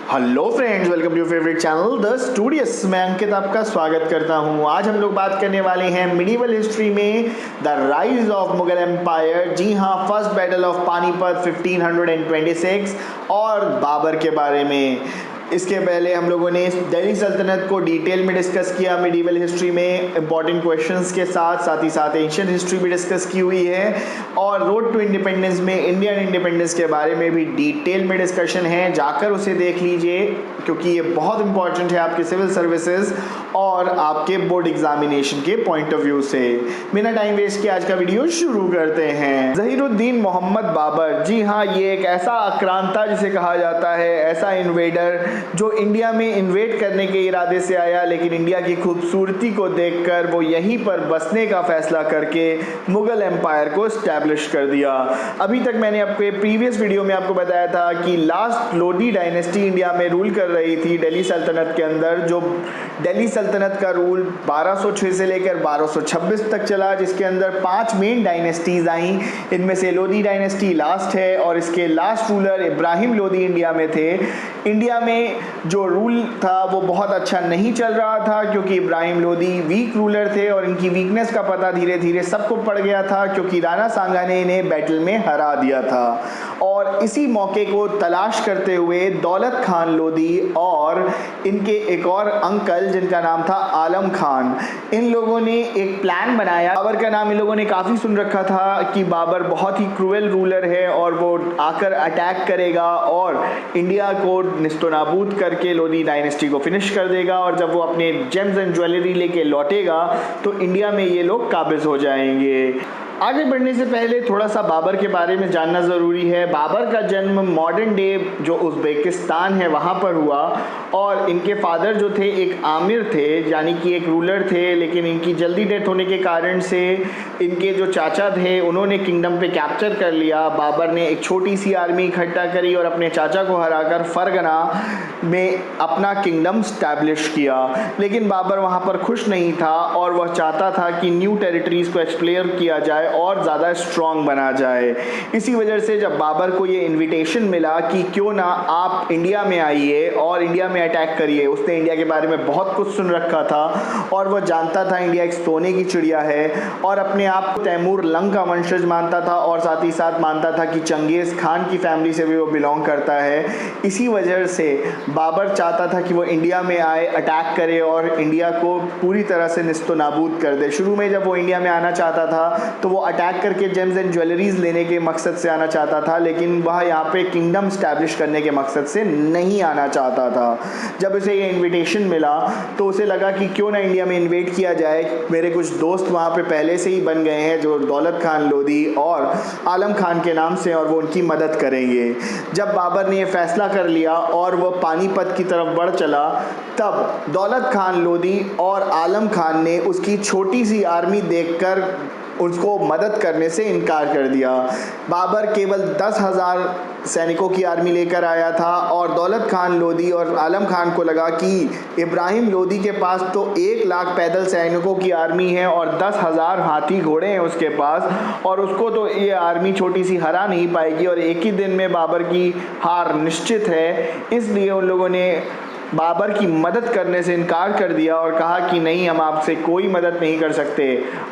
Hello friends, welcome to your favourite channel the studious. मैं अंकित आपका स्वागत करता हूं। आज हम लोग बात करने वाले हैं मिडिवल हिस्ट्री में the rise of Mughal empire. जी हां, फर्स्ट बैटल ऑफ पानीपत 1526 और बाबर के बारे में। इसके पहले हम लोगों ने दिल्ली सल्तनत को डिटेल में डिस्कस किया मिडिवल हिस्ट्री में, इंपॉर्टेंट क्वेश्चंस के साथ ही साथ एंशिएंट हिस्ट्री भी डिस्कस की हुई है। और रोड टू इंडिपेंडेंस में इंडियन इंडिपेंडेंस के बारे में भी डिटेल में डिस्कशन है, जाकर उसे देख लीजिए क्योंकि ये बहुत इंपॉर्टेंट है आपके सिविल सर्विसेज और आपके बोर्ड एग्जामिनेशन के पॉइंट ऑफ व्यू से। बिना टाइम वेस्ट किए आज का वीडियो शुरू करते हैं। ज़हीरुद्दीन मोहम्मद बाबर, जी हाँ, ये एक ऐसा आक्रांता जिसे कहा जाता है, ऐसा इन्वेडर जो इंडिया में इन्वेड करने के इरादे से आया, लेकिन इंडिया की खूबसूरती को देखकर वो यहीं पर बसने का फैसला करके मुगल एम्पायर को स्टैब्लिश कर दिया। अभी तक मैंने आपके प्रीवियस वीडियो में आपको बताया था कि लास्ट लोधी डायनेस्टी इंडिया में रूल कर रही थी दिल्ली सल्तनत के अंदर, जो दिल्ली सल्तनत का रूल 1206 से लेकर 1226 तक चला, जिसके अंदर 5 मेन डायनेस्टीज आई। इनमें से लोधी डायनेस्टी लास्ट है और इसके last ruler Ibrahim Lodhi India में थे। इंडिया में जो रूल था वो बहुत अच्छा नहीं चल रहा था क्योंकि इब्राहिम लोधी वीक रूलर थे और इनकी वीकनेस का पता धीरे धीरे सबको पड़ गया था क्योंकि राणा सांगा ने इन्हें बैटल में हरा दिया था। और इसी मौके को तलाश करते हुए दौलत खान लोधी और इनके एक और अंकल जिनका नाम था आलम खान, इन लोगों ने एक प्लान बनाया। बाबर का नाम इन लोगों ने काफ़ी सुन रखा था कि बाबर बहुत ही क्रूएल रूलर है और वो आकर अटैक करेगा और इंडिया को निस्तोनाबूद करके लोधी डायनेस्टी को फिनिश कर देगा, और जब वो अपने जेम्स एंड ज्वेलरी लेके लौटेगा तो इंडिया में ये लोग काबिज हो जाएंगे। आगे बढ़ने से पहले थोड़ा सा बाबर के बारे में जानना ज़रूरी है। बाबर का जन्म मॉडर्न डे जो उज़्बेकिस्तान है वहाँ पर हुआ और इनके फादर जो थे एक आमिर थे, यानी कि एक रूलर थे, लेकिन इनकी जल्दी डेथ होने के कारण से इनके जो चाचा थे उन्होंने किंगडम पे कैप्चर कर लिया। बाबर ने एक छोटी सी आर्मी इकट्ठा करी और अपने चाचा को हराकर फरगना में अपना किंगडम स्टैब्लिश किया। लेकिन बाबर वहाँ पर खुश नहीं था और वह चाहता था कि न्यू टेरिटरीज़ को एक्सप्लोर किया जाए और ज़्यादा स्ट्रॉन्ग बना जाए। इसी वजह से जब बाबर को ये इनविटेशन मिला कि क्यों ना आप इंडिया में आइए और इंडिया में अटैक करिए, उसने इंडिया के बारे में बहुत कुछ सुन रखा था और वह जानता था इंडिया एक सोने की चिड़िया है और अपने आप को तैमूर लंग का वंशज मानता था और साथ ही साथ मानता था कि चंगेज़ खान की फैमिली से भी वो बिलोंग करता है। इसी वजह से बाबर चाहता था कि वो इंडिया में आए, अटैक करे और इंडिया को पूरी तरह से निस्तोनाबूद कर दे। शुरू में जब वो इंडिया में आना चाहता था तो वो अटैक करके जेम्स एंड ज्वेलरीज लेने के मकसद से आना चाहता था, लेकिन वह यहाँ पे किंगडम स्टैब्लिश करने के मकसद से नहीं आना चाहता था। जब उसे ये इनविटेशन मिला तो उसे लगा कि क्यों ना इंडिया में इन्वेट किया जाए, मेरे कुछ दोस्त वहाँ पे पहले से ही बन गए हैं जो दौलत खान लोधी और आलम खान के नाम से, और वो उनकी मदद करेंगे। जब बाबर ने ये फैसला कर लिया और वह पानीपत की तरफ बढ़ चला, तब दौलत खान लोधी और आलम खान ने उसकी छोटी सी आर्मी देखकर उसको मदद करने से इनकार कर दिया। बाबर केवल 10,000 सैनिकों की आर्मी लेकर आया था और दौलत खान लोधी और आलम खान को लगा कि इब्राहिम लोधी के पास तो 1 लाख पैदल सैनिकों की आर्मी है और 10,000 हाथी घोड़े हैं उसके पास, और उसको तो ये आर्मी छोटी सी हरा नहीं पाएगी और एक ही दिन में बाबर की हार निश्चित है। इसलिए उन लोगों ने बाबर की मदद करने से इनकार कर दिया और कहा कि नहीं, हम आपसे कोई मदद नहीं कर सकते।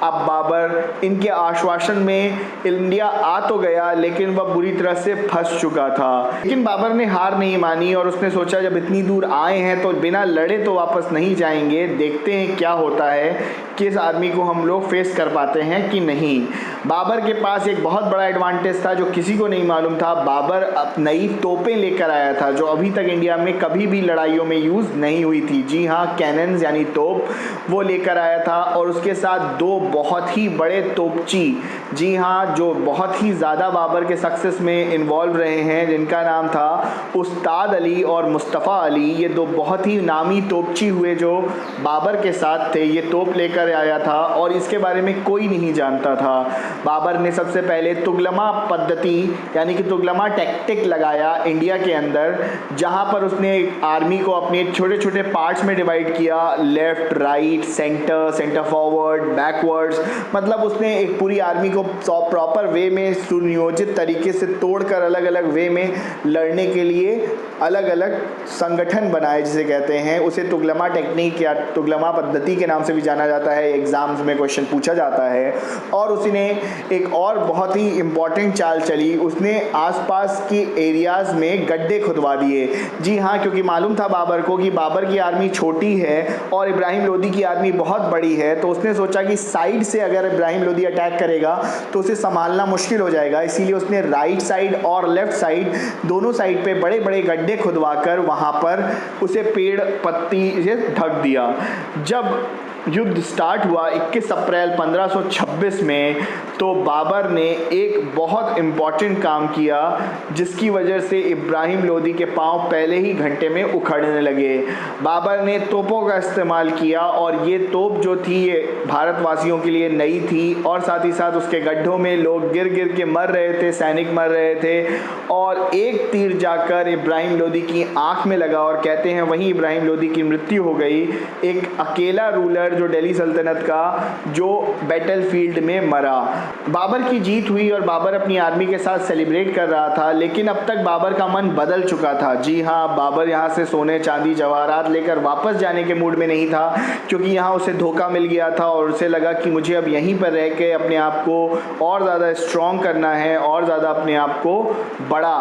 अब बाबर इनके आश्वासन में इंडिया आ तो गया लेकिन वह बुरी तरह से फंस चुका था। लेकिन बाबर ने हार नहीं मानी और उसने सोचा जब इतनी दूर आए हैं तो बिना लड़े तो वापस नहीं जाएंगे, देखते हैं क्या होता है, किस आर्मी को हम लोग फेस कर पाते हैं कि नहीं। बाबर के पास एक बहुत बड़ा एडवांटेज था जो किसी को नहीं मालूम था। बाबर अब नई तोपें लेकर आया था जो अभी तक इंडिया में कभी भी लड़ाइयों में यूज़ नहीं हुई थी। जी हाँ, कैनन्स यानी तोप वो लेकर आया था और उसके साथ 2 बहुत ही बड़े तोपची, जी हाँ, जो बहुत ही ज़्यादा बाबर के सक्सेस में इन्वॉल्व रहे हैं, जिनका नाम था उस्ताद अली और मुस्तफ़ा अली। ये 2 बहुत ही नामी तोपची हुए जो बाबर के साथ थे। ये तोप लेकर आया था और इसके बारे में कोई नहीं जानता था। बाबर ने सबसे पहले तुगलमा पद्धति यानी कि तुगलमा टैक्टिक लगाया इंडिया के अंदर, जहां पर उसने आर्मी को अपने छोटे छोटे पार्ट्स में डिवाइड किया, left, right, centre, centre forward, backwards. मतलब उसने एक पूरी आर्मी को प्रॉपर वे में सुनियोजित तरीके से तोड़कर अलग अलग वे में लड़ने के लिए अलग अलग संगठन बनाए, जिसे कहते हैं। उसे तुगलमा टेक्निक या तुगलमा पद्धति के नाम से भी जाना जाता है, एग्जाम्स में क्वेश्चन पूछा जाता है। और उसने एक और बहुत ही इंपॉर्टेंट चाल चली, उसने आसपास के एरियाज में गड्ढे खुदवा दिए। जी हाँ, क्योंकि मालूम था बाबर को कि बाबर की आर्मी छोटी है और इब्राहिम लोदी की आर्मी बहुत बड़ी है, तो उसने सोचा कि साइड से अगर इब्राहिम लोदी अटैक करेगा तो उसे संभालना मुश्किल हो जाएगा। इसीलिए उसने राइट साइड और लेफ्ट साइड दोनों साइड पे बड़े बड़े गड्ढे खुदवाकर वहां पर उसे पेड़ पत्ती से ढक दिया। जब युद्ध स्टार्ट हुआ 21 अप्रैल 1526 में, तो बाबर ने एक बहुत इम्पॉर्टेंट काम किया, जिसकी वजह से इब्राहिम लोदी के पांव पहले ही घंटे में उखड़ने लगे। बाबर ने तोपों का इस्तेमाल किया और ये तोप जो थी ये भारतवासियों के लिए नई थी, और साथ ही साथ उसके गड्ढों में लोग गिर गिर के मर रहे थे, सैनिक मर रहे थे। और एक तीर जाकर इब्राहिम लोदी की आंख में लगा और कहते हैं वहीं इब्राहिम लोदी की मृत्यु हो गई। एक अकेला रूलर जो दिल्ली सल्तनत का, जो बैटलफील्ड में मरा। बाबर की जीत हुई और बाबर अपनी आर्मी के साथ सेलिब्रेट कर रहा था, लेकिन अब तक बाबर का मन बदल चुका था। जी हाँ, बाबर यहाँ से सोने चांदी जवाहरात लेकर वापस जाने के मूड में नहीं था, क्योंकि यहाँ उसे धोखा मिल गया था और उसे लगा कि मुझे अब यहीं पर रह के अपने आप को और ज़्यादा स्ट्रॉन्ग करना है और ज़्यादा अपने आप को बड़ा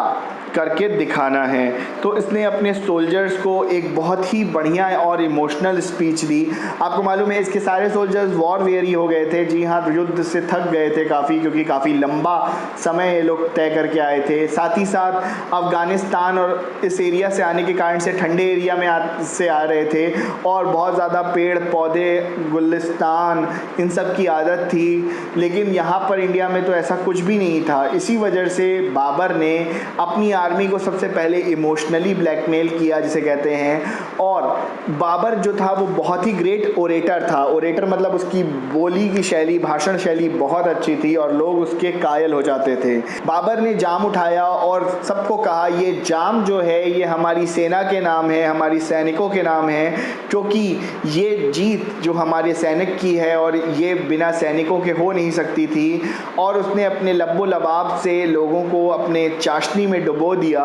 करके दिखाना है। तो इसने अपने सोल्जर्स को एक बहुत ही बढ़िया और इमोशनल स्पीच दी। आपको मालूम है इसके सारे सोल्जर्स वॉर वेरी हो गए थे। जी हाँ, युद्ध से थक गए थे काफ़ी, क्योंकि काफ़ी लंबा समय ये लोग तय करके आए थे। साथ ही साथ अफ़गानिस्तान और इस एरिया से आने के कारण से ठंडे एरिया में से आ रहे थे और बहुत ज़्यादा पेड़ पौधे, गुलिस्तान, इन सब की आदत थी। लेकिन यहाँ पर इंडिया में तो ऐसा कुछ भी नहीं था। इसी वजह से बाबर ने अपनी आर्मी को सबसे पहले इमोशनली ब्लैकमेल किया, जिसे कहते हैं। और बाबर जो था वो बहुत ही ग्रेट ओरेटर था। ओरेटर मतलब उसकी बोली की शैली, भाषण शैली बहुत अच्छी थी और लोग उसके कायल हो जाते थे। बाबर ने जाम उठाया और सबको कहा ये जाम जो है ये हमारी सेना के नाम है, हमारी सैनिकों के नाम है, क्योंकि ये जीत जो हमारे सैनिक की है और ये बिना सैनिकों के हो नहीं सकती थी। और उसने अपने लब्बो लबाब से लोगों को अपने चाशनी में डुबो दिया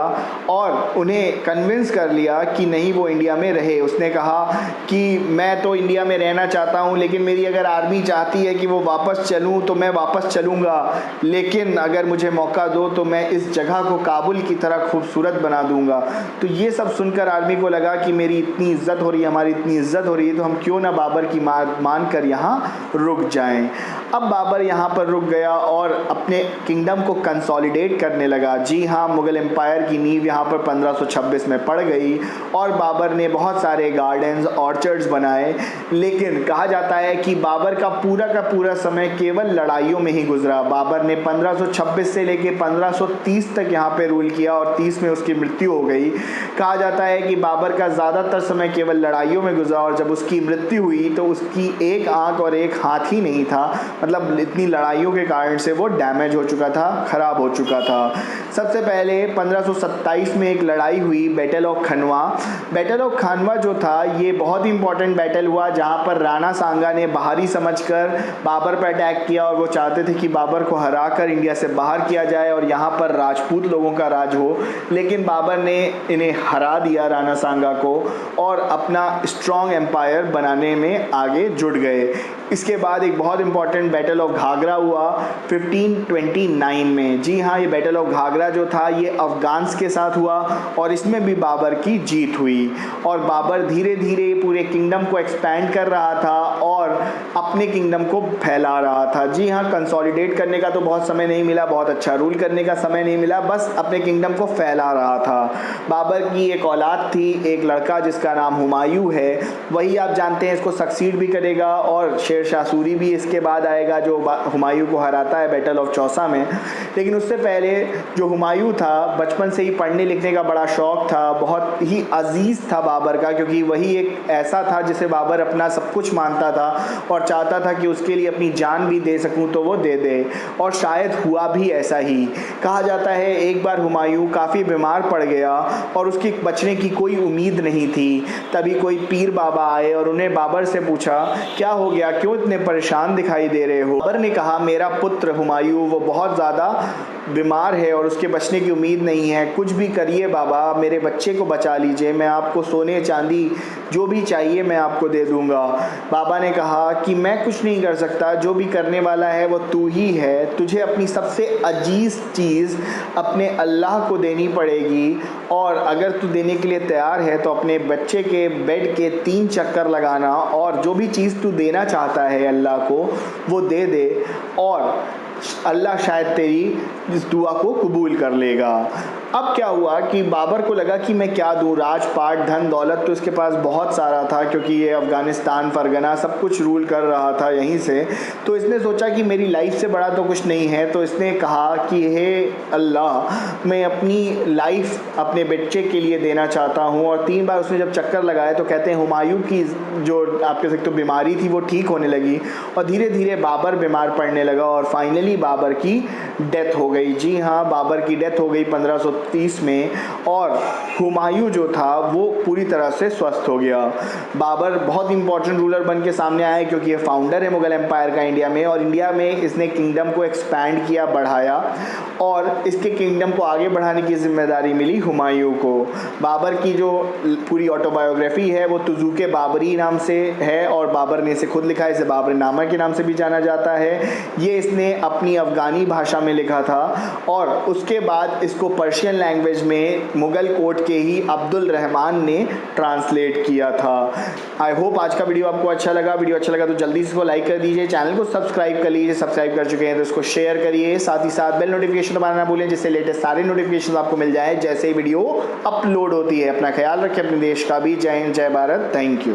और उन्हें कन्विंस कर लिया कि नहीं वो इंडिया में रहे। उसने कहा कि मैं तो इंडिया में रहना चाहता हूं, लेकिन मेरी अगर आर्मी चाहती है कि वो वापस चलूं तो मैं वापस चलूंगा, लेकिन अगर मुझे मौका दो तो मैं इस जगह को काबुल की तरह खूबसूरत बना दूंगा। तो ये सब सुनकर आर्मी को लगा कि मेरी इतनी इज्जत हो रही है, हमारी इतनी इज्जत हो रही है, तो हम क्यों ना बाबर की मान कर यहाँ रुक जाएं। अब बाबर यहाँ पर रुक गया और अपने किंगडम को कंसोलिडेट करने लगा। जी हाँ, मुगल एम्पायर की नींव यहाँ पर 1526 में पड़ गई और बाबर ने बहुत सारे गार्डन्स, ऑर्चर्ड्स बनाए। लेकिन कहा जाता है कि बाबर का पूरा समय केवल लड़ाइयों में ही गुजरा। बाबर ने 1526 से लेकर 1530 तक यहाँ पे रूल किया और 30 में उसकी मृत्यु हो गई। कहा जाता है कि बाबर का ज़्यादातर समय केवल लड़ाइयों में गुजरा और जब उसकी मृत्यु हुई तो उसकी एक आंख और एक हाथ ही नहीं था। मतलब इतनी लड़ाइयों के कारण से वो डैमेज हो चुका था, खराब हो चुका था। सबसे पहले 1527 में एक लड़ाई हुई, बैटल ऑफ खनवा। बैटल ऑफ खनवा जो था ये बहुत ही इंपॉर्टेंट बैटल हुआ, जहाँ पर राणा सांगा ने बाहरी समझकर बाबर पर अटैक किया और वो चाहते थे कि बाबर को हराकर इंडिया से बाहर किया जाए और यहाँ पर राजपूत लोगों का राज हो। लेकिन बाबर ने इन्हें हरा दिया, राणा सांगा को, और अपना स्ट्रॉन्ग एम्पायर बनाने में आगे जुट गए। इसके बाद एक बहुत इंपॉर्टेंट बैटल ऑफ घाघरा हुआ 1529 में। जी हाँ, ये बैटल ऑफ घाघरा जो था ये अफगान्स के साथ हुआ और इसमें भी बाबर की जीत हुई और बाबर धीरे धीरे पूरे किंगडम को एक्सपैंड कर रहा था और अपने किंगडम को फैला रहा था। जी हाँ, कंसोलिडेट करने का तो बहुत समय नहीं मिला, बहुत अच्छा रूल करने का समय नहीं मिला, बस अपने किंगडम को फैला रहा था। बाबर की एक औलाद थी, एक लड़का जिसका नाम हुमायूं है, वही आप जानते हैं इसको सक्सीड भी करेगा और शेर शाह सूरी भी इसके बाद आएगा। जाएगा जो हुमायूं को हराता है बैटल ऑफ चौसा में। लेकिन उससे पहले जो हुमायूं था, बचपन से ही पढ़ने लिखने का बड़ा शौक़ था, बहुत ही अजीज़ था बाबर का, क्योंकि वही एक ऐसा था जिसे बाबर अपना सब कुछ मानता था और चाहता था कि उसके लिए अपनी जान भी दे सकूं तो वो दे दे, और शायद हुआ भी ऐसा ही। कहा जाता है एक बार हुमायूं काफ़ी बीमार पड़ गया और उसकी बचने की कोई उम्मीद नहीं थी। तभी कोई पीर बाबा आए और उन्हें बाबर से पूछा, क्या हो गया, क्यों इतने परेशान दिखाई दे रहे हो? बाबर ने कहा, मेरा पुत्र हुमायूं वो बहुत ज़्यादा बीमार है और उसके बचने की उम्मीद नहीं है, कुछ भी करिए बाबा, मेरे बच्चे को बचा लीजिए, मैं आपको सोने चांदी जो भी चाहिए मैं आपको दे दूंगा। बाबा ने कहा कि मैं कुछ नहीं कर सकता, जो भी करने वाला है वो तू ही है, तुझे अपनी सबसे अजीज़ चीज़ अपने अल्लाह को देनी पड़ेगी, और अगर तू देने के लिए तैयार है तो अपने बच्चे के बेड के 3 चक्कर लगाना और जो भी चीज़ तू देना चाहता है अल्लाह को वो दे दे, और अल्लाह शायद तेरी इस दुआ को कबूल कर लेगा। अब क्या हुआ कि बाबर को लगा कि मैं क्या दूँ, राजपाट धन दौलत तो इसके पास बहुत सारा था, क्योंकि ये अफ़गानिस्तान फरगना सब कुछ रूल कर रहा था यहीं से। तो इसने सोचा कि मेरी लाइफ से बड़ा तो कुछ नहीं है, तो इसने कहा कि हे अल्लाह, मैं अपनी लाइफ अपने बच्चे के लिए देना चाहता हूँ। और 3 बार उसने जब चक्कर लगाए तो कहते हैं हुमायूं की जो आप कह सकते हो बीमारी थी वो ठीक होने लगी, और धीरे धीरे बाबर बीमार पड़ने लगा और फाइनली बाबर की डेथ हो गई। जी हाँ, बाबर की डेथ हो गई 1530 में, और हुमायूं जो था वो पूरी तरह से स्वस्थ हो गया। बाबर बहुत इंपॉर्टेंट रूलर बन के सामने आया, क्योंकि ये फाउंडर है मुग़ल एम्पायर का इंडिया में, और इंडिया में इसने किंगडम को एक्सपैंड किया, बढ़ाया, और इसके किंगडम को आगे बढ़ाने की जिम्मेदारी मिली हुमायूं को। बाबर की जो पूरी ऑटोबायोग्राफी है वो तुज़ूके बाबरी नाम से है, और बाबर ने इसे खुद लिखा है, इसे बाबरनामा के नाम से भी जाना जाता है। ये इसने अपनी अफ़गानी भाषा में लिखा था, और उसके बाद इसको पर्शियन लैंग्वेज में मुग़ल कोर्ट के ही अब्दुल रहमान ने ट्रांसलेट किया था। आई होप आज का वीडियो आपको अच्छा लगा। वीडियो अच्छा लगा तो जल्दी से इसको लाइक कर दीजिए, चैनल को सब्सक्राइब कर लीजिए, सब्सक्राइब कर चुके हैं तो इसको शेयर करिए, साथ ही साथ बेल नोटिफिकेशन दबाना ना भूलें, जिससे लेटेस्ट सारे नोटिफिकेशन आपको मिल जाए जैसे ही वीडियो अपलोड होती है। अपना ख्याल रखें, अपने देश का भी। जय हिंद, जय भारत, थैंक यू।